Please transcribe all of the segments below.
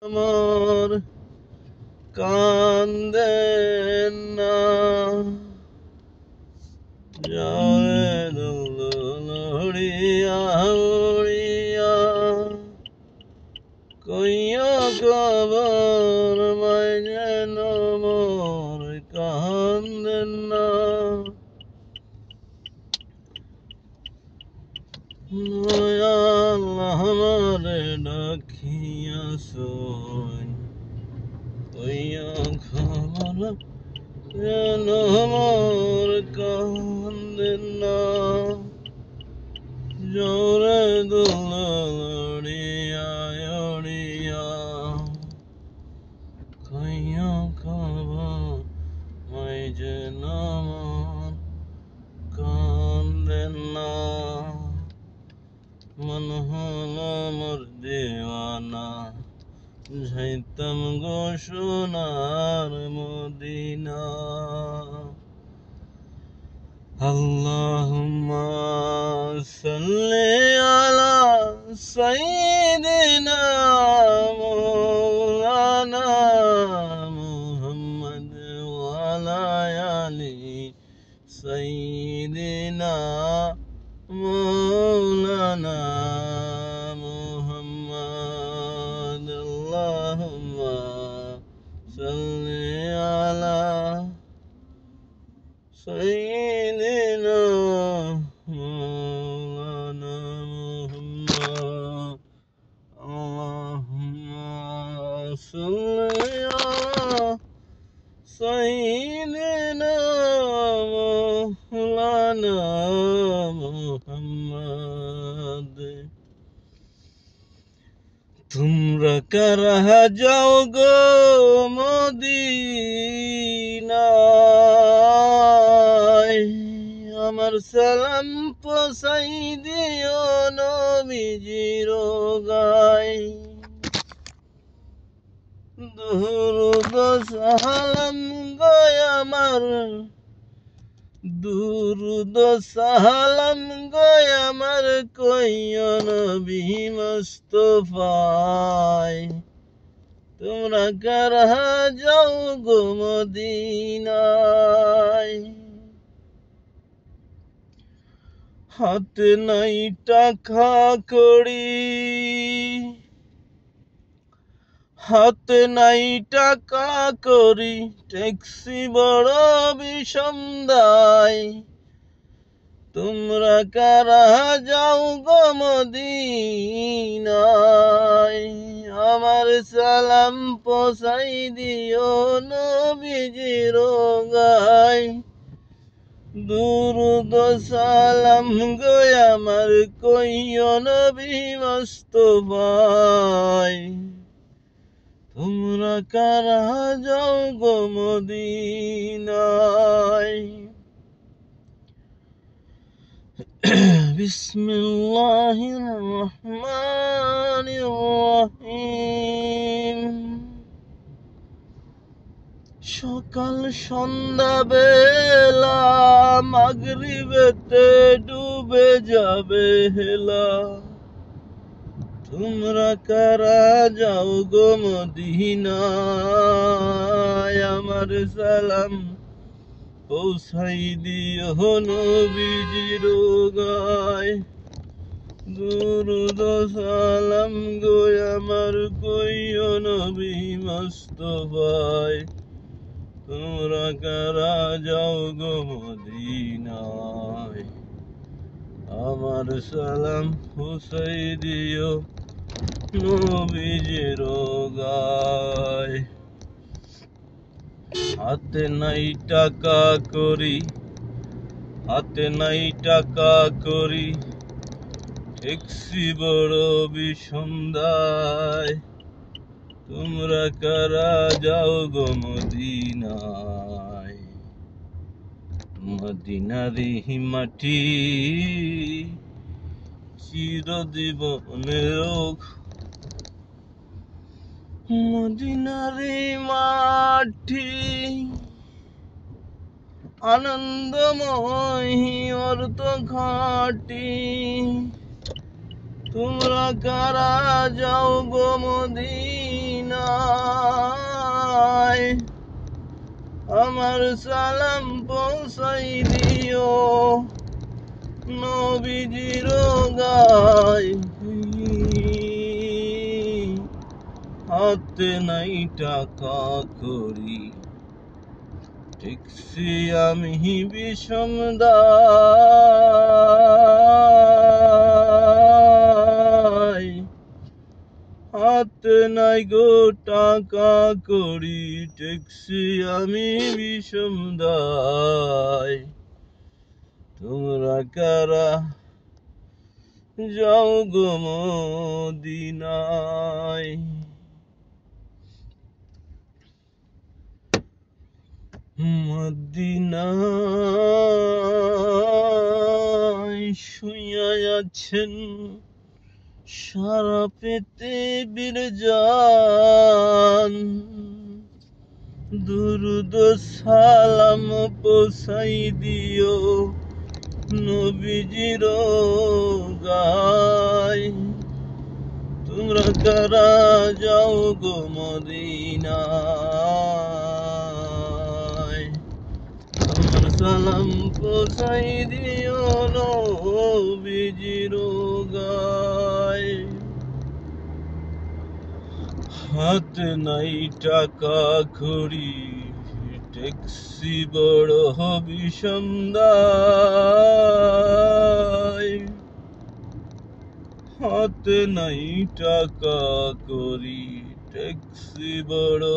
আমার কান্দেন না যারে লড়িয়া উড়িয়া কইয়া কবর মাই যেন মোর কান্দেন না দয়াল আমারে ডাকিয়াছেন কইয়া খবর যেন মোর কান্দেন না জোরে দুলড়িয়া উড়িয়া কইয়া খবর মাই যেন মোর কান্দেন না মন হলো মোর দেওয়ানা যাইতাম গো সোনার মদিনা আল্লাহুম্মা সাল্লি আলা সাইয়্যিদিনা মাওলানা মুহাম্মদ ওয়া আলা আলি সাইয়্যিদিনা مولانا محمد اللهم صل على سيدنا مولانا محمد اللهم صل على سيدنا مولانا মোহাম্মদ তোমরা কারা যাও গো মদিনায় আমার সালাম পৌঁছাই দিও নবীজির গায় দুরুদ সালাম গায় আমার দুরুদ সালাম গায় আমার কইও নবী মুস্তাফায় তোমরা কারা যাও গো মদিনায় হাতে নাই টাকা কড়ি হাতে নাই টাকা করি ট্যাক্সি বড় বিষম দায় তোমরা কারা যাও গো মদিনায় আমার সালাম পৌঁছাই দিও নবীজির গায় দুরুদ সালাম গো আমার কইও নবী মুস্তাফায় তোমরা কারা যাও গো মদিনায় বিসমিল্লাহির রহমানির রহিম সকাল সন্ধ্যা বেলা মাগরিবেতে ডুবে যাবে হেলা তোমরা কারা যাও গো মদিনায় আমার সালাম পৌঁছাই দিও নবীজির গায় দুরুদ সালাম গো আমার কইও নবী মুস্তাফায় তোমরা কারা যাও গো মদিনায় আমার সালাম পৌঁছাই দিও নবীজির গায় হাতে নাই টাকা করি হাতে নাই টাকা করি ট্যাক্সি বড় বিষম দায় তোমরা কারা যাও গো মদিনায় মদিনারি মাটি চিরজীবনের মদিনারি মাটি আনন্দময় অর্থ ঘাটি তোমরা কারা যাও গো মদিনা আমার সালাম পৌঁছাই দিও নবীজির গায়। হাতে নাই টাকা করি, ট্যাক্সি আমি বিষম দায়। হাতে নাই গো টাকা করি, ট্যাক্সি আমি বিষম দায়। তোমরা কারা যাও গো মদিনায়। মদিনায় শুইয়া আছেন সারা পেতে বীরজান, দুরুদ সালাম পৌঁছাই দিও নবীজির গায়। তোমরা কারা যাও গো মদিনায়, আমার সালাম পৌঁছাই দিও নবীজির গায়। হাতে নাই টাকা করি, ট্যাক্সি বড় বিষম দায়। হাতে নাই টাকা করি, ট্যাক্সি বড়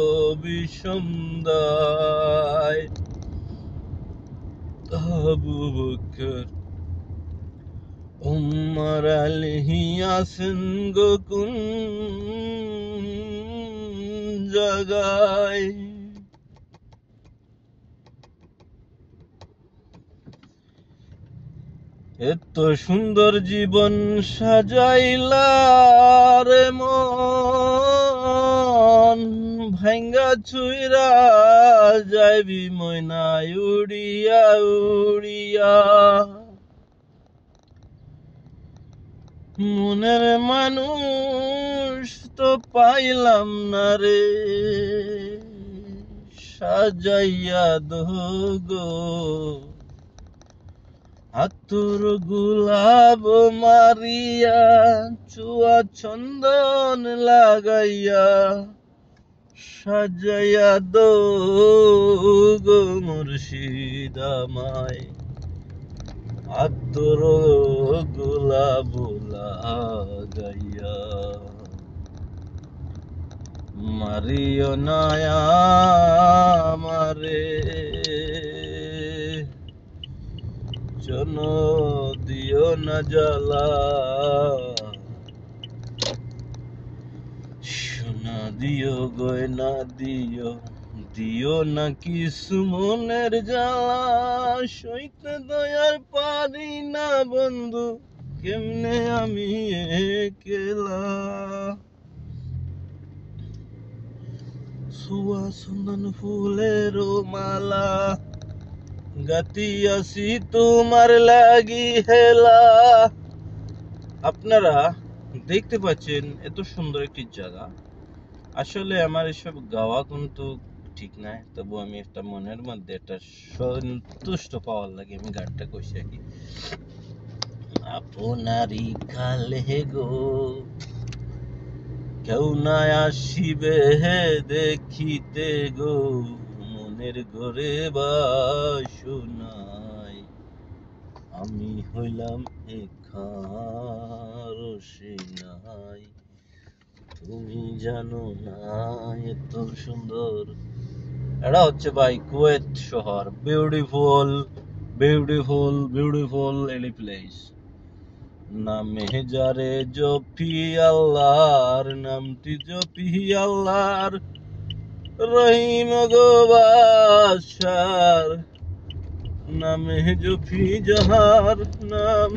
বিষম দায়। আবু বকর উমর আলী আছেন গো কোন জায়গায়। এত সুন্দর জীবন সাজাইলা রে মন, ভাঙ্গা চুইরা যাইবি ময়নায় উড়িয়া উড়িয়া। মনের মানুষ তো পাইলাম না রে, সাজাইয়া দোগো আতুর গুলাব মারিয়া, চুয়া চন্দন লাগাইয়া, সাজাইয়া দোগো মুর্শিদ আমায়। আতুর গুলাব লাগাইয়া, মারিও না আমারে, জন দিও না জ্বালা। সোনা দিও গয়না দিও, দিও না কিছু মনের জ্বালা। সইতে দয়ার পারি না বন্ধু, কেমনে আমি একলা। সুয়া সুন্দন ফুলের মালা, গাতিয়াছি তোমার লাগি হেলা। আপনারা দেখতে পাচ্ছেন এত সুন্দর একটি জায়গা। আসলে আমার এসব গাওয়া কিন্তু ঠিক নাই, তবু আমি একটা মনের মধ্যে একটা সন্তুষ্ট পাওয়ার লাগে আমি গানটা কইছি আর কি। আপনারই কালে গো কেউ না আসিবে দেখিতে গো, মনের ঘরে বাসনাই আমি হইলাম একার সেনাই। তুমি জানো না এত সুন্দর, এটা হচ্ছে ভাই কুয়েত শহর। বিউটিফুল বিউটিফুল বিউটিফুল এলি প্লেস। নামে যারে জপি আল্লাহর, নামটি জপি আল্লাহর, রহিম গো বাদশার নামে জপি যাহার নাম